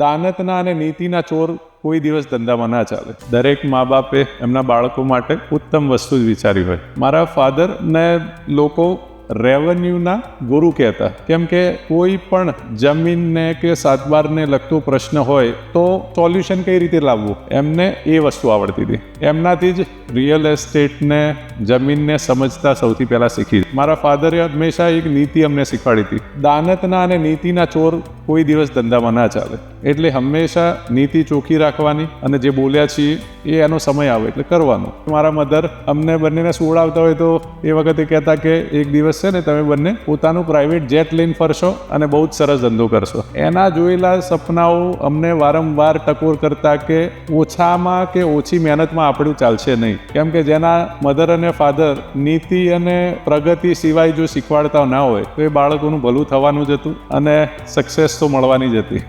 દાનતના અને નીતિના ચોર કોઈ દિવસ ધંધામાં ના ચાલે. દરેક મા બાપે એમના બાળકો માટે ઉત્તમ વસ્તુ જ વિચારી હોય. મારા ફાધરને લોકો રેવન્યુના ગુરુ કહેતા, કેમ કે કોઈ પણ જમીનને કે સાતબારને લગતો પ્રશ્ન હોય તો સોલ્યુશન કઈ રીતે લાવવું એમને એ વસ્તુ આવડતી હતી. એમનાથી જ રિયલ એસ્ટેટને, જમીનને સમજતા સૌથી પહેલાં શીખી. મારા ફાધરે હંમેશા એક નીતિ અમને શીખવાડી હતી, દાનતના અને નીતિના ચોર કોઈ દિવસ ધંધામાં ના ચાલે. એટલે હંમેશા નીતિ ચોખ્ખી રાખવાની અને જે બોલ્યા છીએ એ એનો સમય આવે એટલે કરવાનું. મારા મધર અમને બંનેને સુવડાવતા હોય તો એ વખતે કહેતા કે એક દિવસ છે ને તમે બંને પોતાનું પ્રાઇવેટ જેટ લઈને ફરશો અને બહુ જ સરસ ધંધો કરશો. એના જોયેલા સપનાઓ અમને વારંવાર ટકોર કરતા કે ઓછામાં કે ઓછી મહેનતમાં આપણું ચાલશે નહીં. કેમ કે જેના મધર અને ફાધર નીતિ અને પ્રગતિ સિવાય જો શીખવાડતા ના હોય તો એ બાળકોનું ભલું થવાનું જ હતું અને સક્સેસ તો મળવાની જ હતી.